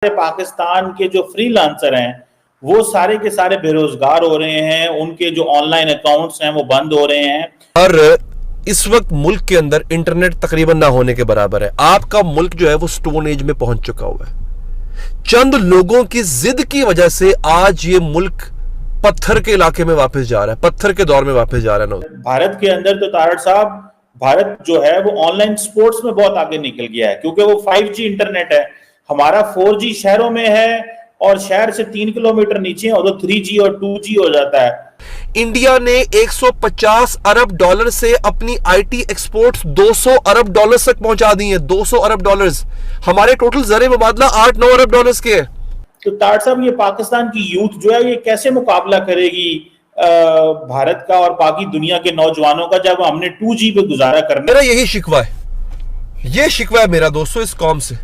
पाकिस्तान के जो फ्रीलांसर हैं वो सारे के सारे बेरोजगार हो रहे हैं, उनके जो ऑनलाइन अकाउंट्स हैं वो बंद हो रहे हैं। और इस वक्त मुल्क के अंदर इंटरनेट तकरीबन ना होने के बराबर है। आपका मुल्क जो है वो स्टोन एज में पहुंच चुका हुआ है। चंद लोगों की जिद की वजह से आज ये मुल्क पत्थर के इलाके में वापस जा रहा है, पत्थर के दौर में वापस जा रहा है। भारत के अंदर तो तारड़ साहब, भारत जो है वो ऑनलाइन स्पोर्ट्स में बहुत आगे निकल गया है, क्योंकि वो 5G इंटरनेट है। हमारा 4G शहरों में है और शहर से 3 किलोमीटर नीचे और तो 3G और 2G हो जाता है। इंडिया ने 150 अरब डॉलर से अपनी आईटी एक्सपोर्ट्स 200 अरब डॉलर तक पहुंचा दी हैं। 200 अरब डॉलर। हमारे टोटल ज़र मुबादला 8-9 अरब डॉलर के है। तो तारड़ साहब, ये पाकिस्तान की यूथ जो है ये कैसे मुकाबला करेगी भारत का और बाकी दुनिया के नौजवानों का, जब हमने 2G पे गुजारा करना। मेरा यही शिकवा है, ये शिकवा है मेरा दोस्तों इस कौम से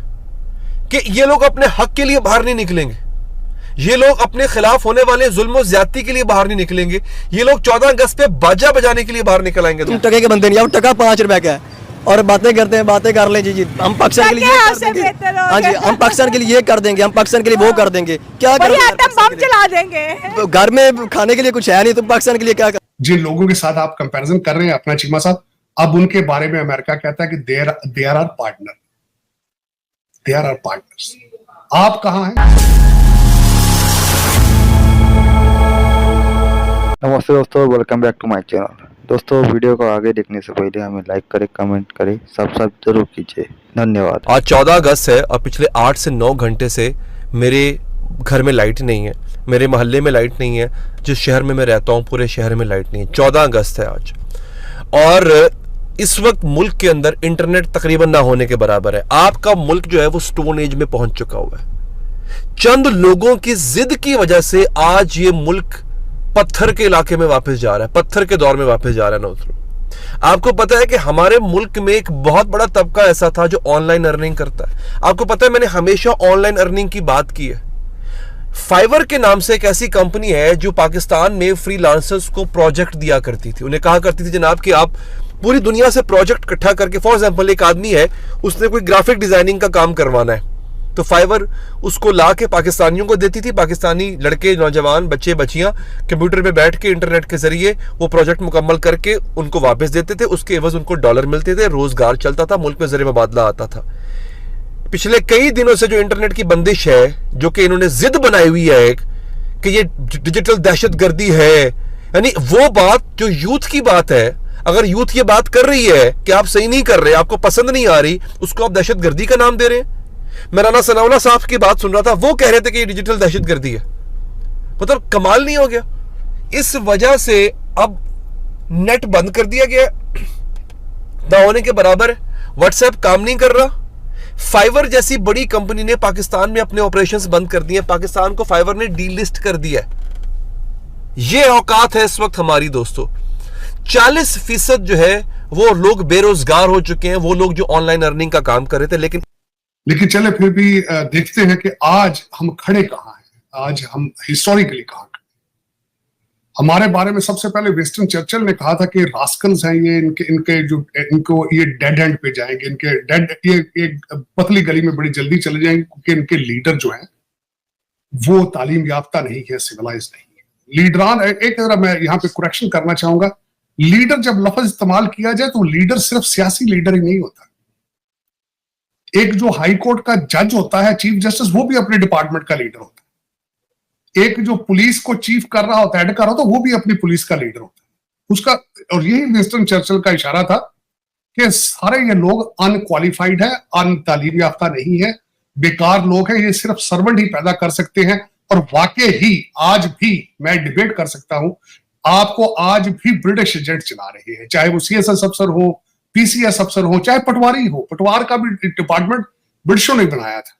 कि ये लोग अपने हक के लिए बाहर नहीं निकलेंगे, ये लोग अपने खिलाफ होने वाले जुल्म और ज्यादती के लिए बाहर नहीं निकलेंगे, ये लोग 14 अगस्त पे बाजा बजाने के लिए बाहर निकल आएंगे। टके के बंदे नहीं, अब टका 5 रुपए का है और बातें करते हैं, बातें कर ले जी हम पाकिस्तान के लिए ये कर देंगे। हाँ जी, हम पाकिस्तान के लिए ये कर देंगे, हम पाकिस्तान के लिए वो कर देंगे। क्या करेंगे? बम चला देंगे। घर में खाने के लिए कुछ है नहीं, तो पाकिस्तान के लिए क्या कर? जिन लोगों के साथ आप कंपैरिजन कर रहे हैं अपना चीमा साहब, अब उनके बारे में अमेरिका कहता है कि they are partner, they are partners. आप कहां हैं? नमस्ते दोस्तों, welcome back to my channel. दोस्तों, वीडियो को आगे देखने से पहले हमें लाइक करें, कमेंट करें, सब्सक्राइब जरूर कीजिए। धन्यवाद। आज 14 अगस्त है और पिछले 8 से 9 घंटे से मेरे घर में लाइट नहीं है, मेरे मोहल्ले में लाइट नहीं है, जिस शहर में मैं रहता हूँ पूरे शहर में लाइट नहीं है। 14 अगस्त है आज और इस वक्त मुल्क के अंदर इंटरनेट तकरीबन ना होने के बराबर है। आपका मुल्क जो है वो स्टोन एज में पहुंच चुका हुआ है। चंद लोगों की जिद की वजह से आज ये मुल्क पत्थर के इलाके में वापस जा रहा है, पत्थर के दौर में वापस जा रहा है। नौजवान, आपको पता है कि हमारे मुल्क में एक बहुत बड़ा तबका ऐसा था जो ऑनलाइन अर्निंग करता है। आपको पता है मैंने हमेशा ऑनलाइन अर्निंग की बात की है। फाइवर के नाम से एक ऐसी कंपनी है जो पाकिस्तान में फ्रीलांसर्स को प्रोजेक्ट दिया करती थी। उन्हें कहा करती थी जनाब कि आप पूरी दुनिया से प्रोजेक्ट इकट्ठा करके, फॉर एग्जाम्पल एक आदमी है उसने कोई ग्राफिक डिजाइनिंग का काम करवाना है तो फाइवर उसको ला के पाकिस्तानियों को देती थी। पाकिस्तानी लड़के, नौजवान, बच्चे बच्चियां कंप्यूटर पे बैठ के इंटरनेट के जरिए वो प्रोजेक्ट मुकम्मल करके उनको वापस देते थे। उसके एवज उनको डॉलर मिलते थे, रोजगार चलता था, मुल्क में ज़र मुबादला आता था। पिछले कई दिनों से जो इंटरनेट की बंदिश है, जो कि इन्होंने जिद बनाई हुई है एक कि ये डिजिटल दहशतगर्दी है, यानी वो बात जो यूथ की बात है, अगर यूथ ये बात कर रही है कि आप सही नहीं कर रहे, आपको पसंद नहीं आ रही, उसको आप दहशतगर्दी का नाम दे रहे हैं। मैं राना सनाउल्लाह साहब की बात सुन रहा था, वो कह रहे थे कि ये डिजिटल दहशतगर्दी है। मतलब कमाल नहीं हो गया? इस वजह से अब नेट बंद कर दिया गया, ना होने के बराबर है। व्हाट्सएप काम नहीं कर रहा। फाइवर जैसी बड़ी कंपनी ने पाकिस्तान में अपने ऑपरेशंस बंद कर दिए। पाकिस्तान को फाइवर ने डीलिस्ट कर दिया है। ये औकात है इस वक्त हमारी दोस्तों। 40% जो है वो लोग बेरोजगार हो चुके हैं, वो लोग जो ऑनलाइन अर्निंग का काम कर रहे थे। लेकिन चले फिर भी देखते हैं कि आज हम खड़े कहां हैं, आज हम हिस्टोरिकली कहां खड़े। हमारे बारे में सबसे पहले विंस्टन चर्चिल ने कहा था कि रास्कल्स हैं ये, इनको ये डेड एंड पे जाएंगे, इनके डेड ये पतली गली में बड़ी जल्दी चले जाएंगे, क्योंकि इनके लीडर जो हैं वो तालीम याफ्ता नहीं है, सिविलाइज नहीं है। लीडरान, एक जरा मैं यहाँ पे करेक्शन करना चाहूंगा, लीडर जब लफ्ज इस्तेमाल किया जाए तो लीडर सिर्फ सियासी लीडर ही नहीं होता। एक जो हाई कोर्ट का जज होता है, चीफ जस्टिस, वो भी अपने डिपार्टमेंट का लीडर होता है। एक जो पुलिस को चीफ कर रहा होता है, हेड कर रहा होता है, वो भी अपनी पुलिस का लीडर होता है उसका। और यही विंस्टन चर्चिल का इशारा था कि सारे ये लोग अनक्वालिफाइड है, तालीम याफ्ता नहीं है, बेकार लोग हैं, ये सिर्फ सर्वेंट ही पैदा कर सकते हैं। और वाकई ही आज भी मैं डिबेट कर सकता हूं, आपको आज भी ब्रिटिश एजेंट चला रहे हैं, चाहे वो CSS अफसर हो, PCS अफसर हो, चाहे पटवारी हो। पटवार का भी डिपार्टमेंट ब्रिटिशों ने बनाया था।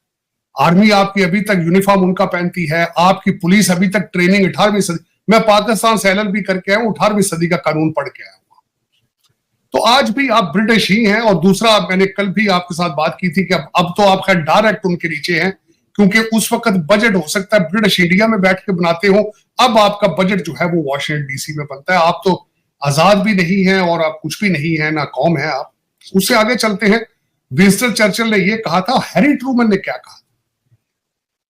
आर्मी आपकी अभी तक यूनिफॉर्म उनका पहनती है, आपकी पुलिस अभी तक ट्रेनिंग 18वीं सदी। मैं पाकिस्तान से LLB करके आया हूं, 18वीं सदी का कानून पढ़ के आया हूं। तो आज भी आप ब्रिटिश ही हैं। और दूसरा, मैंने कल भी आपके साथ बात की थी कि अब तो आप खैर डायरेक्ट उनके नीचे हैं, क्योंकि उस वक्त बजट हो सकता है ब्रिटिश इंडिया में बैठ के बनाते हो, अब आपका बजट जो है वो वॉशिंगटन DC में बनता है। आप तो आजाद भी नहीं है और आप कुछ भी नहीं है, ना कौम है आप। उससे आगे चलते हैं, विंस्टन चर्चिल ने यह कहा था, हैरी ट्रूमन ने क्या कहा?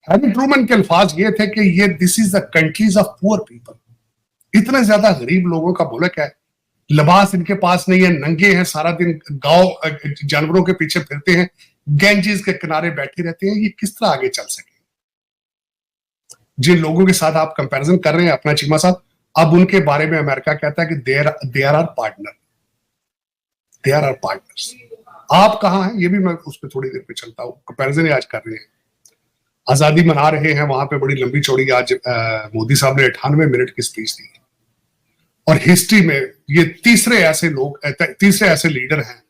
हैरी ट्रूमन के अल्फाज ये थे कि ये this is the countries of poor people. इतने ज्यादा गरीब लोगों का मुल्क है, लिबास इनके पास नहीं है, नंगे हैं, सारा दिन गांव जानवरों के पीछे फिरते हैं, गैंजेस के किनारे बैठे रहते हैं। ये किस तरह आगे चल सके? जिन लोगों के साथ आप कंपैरिजन कर रहे हैं अपना चीमा साहब, अब उनके बारे में अमेरिका कहता है कि they are partner, they are partners. आप कहां हैं? ये भी मैं उस पर थोड़ी देर पे चलता हूं। कंपैरिजन आज कर रहे हैं, आजादी मना रहे हैं, वहां पे बड़ी लंबी चौड़ी आज मोदी साहब ने 98 मिनट की स्पीच दी। और हिस्ट्री में ये तीसरे ऐसे लीडर हैं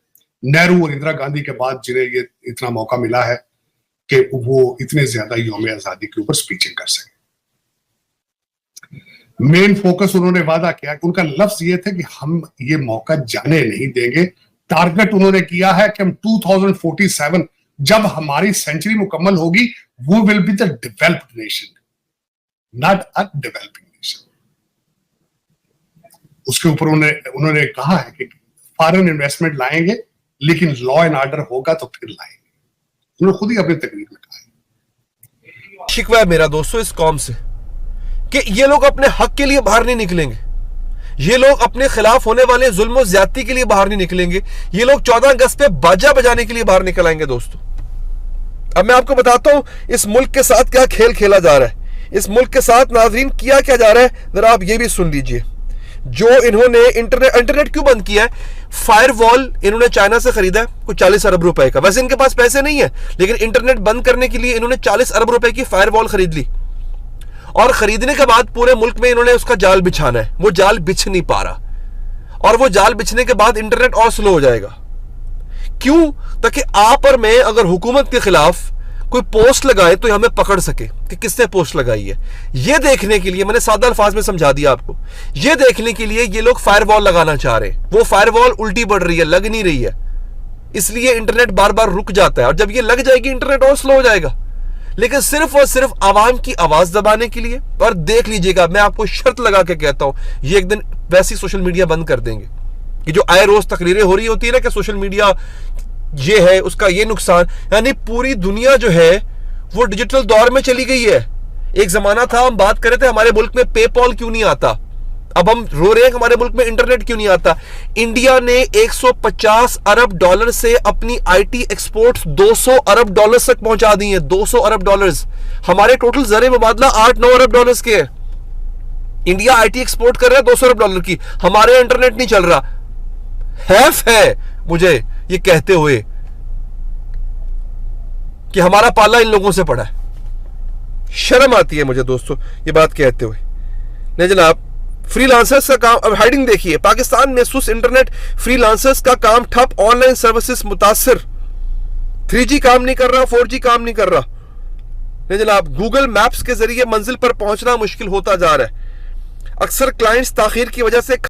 नेहरू और इंदिरा गांधी के बाद जिन्हें ये इतना मौका मिला है कि वो इतने ज्यादा यौम आजादी के ऊपर स्पीचिंग कर सके। मेन फोकस उन्होंने वादा किया, उनका लफ्ज ये थे कि हम ये मौका जाने नहीं देंगे। टारगेट उन्होंने किया है कि हम 2047 जब हमारी सेंचुरी मुकम्मल होगी, वो will be the developed nation, not a developing nation. उसके ऊपर उन्होंने कहा है कि फॉरेन इन्वेस्टमेंट लाएंगे, लेकिन लॉ एंड ऑर्डर होगा तो फिर लाएंगे। उन्होंने खुद ही अपनी तकरीर में कहा है। शिकवा है मेरा दोस्तों इस कौम से कि ये लोग अपने हक के लिए बाहर नहीं निकलेंगे, ये लोग अपने खिलाफ होने वाले जुल्म और ज्यादती के लिए बाहर नहीं निकलेंगे, ये लोग 14 अगस्त पे बाजा बजाने के लिए बाहर निकल आएंगे। दोस्तों अब मैं आपको बताता हूं इस मुल्क के साथ क्या खेल खेला जा रहा है, इस मुल्क के साथ नाज़रीन किया क्या जा रहा है, जरा आप ये भी सुन लीजिए। जो इन्होंने इंटरनेट क्यों बंद किया है? फायरवॉल इन्होंने चाइना से खरीदा है कुछ 40 अरब रुपए का। वैसे इनके पास पैसे नहीं है, लेकिन इंटरनेट बंद करने के लिए इन्होंने 40 अरब रुपए की फायरवॉल खरीद ली, और खरीदने के बाद पूरे मुल्क में इन्होंने उसका जाल बिछाना है। वो जाल बिछ नहीं पा रहा, और वो जाल बिछने के बाद इंटरनेट और स्लो हो जाएगा। क्यों? ताकि आप और मैं अगर हुकूमत के खिलाफ कोई पोस्ट लगाए तो हमें पकड़ सके कि किसने पोस्ट लगाई है। ये देखने के लिए मैंने सादा अल्फाज में समझा दिया आपको, ये देखने के लिए ये लोग फायरवॉल लगाना चाह रहे हैं। वो फायरवॉल उल्टी बढ़ रही है, लग नहीं रही है, इसलिए इंटरनेट बार बार रुक जाता है, और जब ये लग जाएगी इंटरनेट और स्लो हो जाएगा। लेकिन सिर्फ और सिर्फ आवाम की आवाज दबाने के लिए। और देख लीजिएगा, मैं आपको शर्त लगा के कहता हूं, ये एक दिन वैसी सोशल मीडिया बंद कर देंगे कि जो आए रोज तकरीरें हो रही होती है ना कि सोशल मीडिया ये है, उसका ये नुकसान। यानी पूरी दुनिया जो है वो डिजिटल दौर में चली गई है। एक जमाना था हम बात कर रहे थे हमारे मुल्क में पेपॉल क्यों नहीं आता, अब हम रो रहे हैं हमारे मुल्क में इंटरनेट क्यों नहीं आता। इंडिया ने 150 अरब डॉलर से अपनी आईटी एक्सपोर्ट्स 200 अरब डॉलर तक पहुंचा दी हैं। 200 अरब डॉलर। हमारे टोटल ज़र मुबादला 8-9 अरब डॉलर के है। इंडिया आईटी एक्सपोर्ट कर रहा है 200 अरब डॉलर की, हमारे इंटरनेट नहीं चल रहा। हैफ है मुझे ये कहते हुए कि हमारा पाला इन लोगों से पड़ा है। शर्म आती है मुझे दोस्तों ये बात कहते हुए। नहीं जनाब, फ्रीलांसर्स का काम, अब हेडिंग देखिए, पाकिस्तान में सुस्त इंटरनेट, फ्रीलांसर्स का काम ठप, ऑनलाइन सर्विसेज मुतासिर, 3G काम नहीं कर रहा, 4G काम नहीं कर रहा। नहीं जनाब, गूगल मैप्स के जरिए मंजिल पर पहुंचना मुश्किल होता जा रहा है। अक्सर क्लाइंट्स ताखीर की वजह से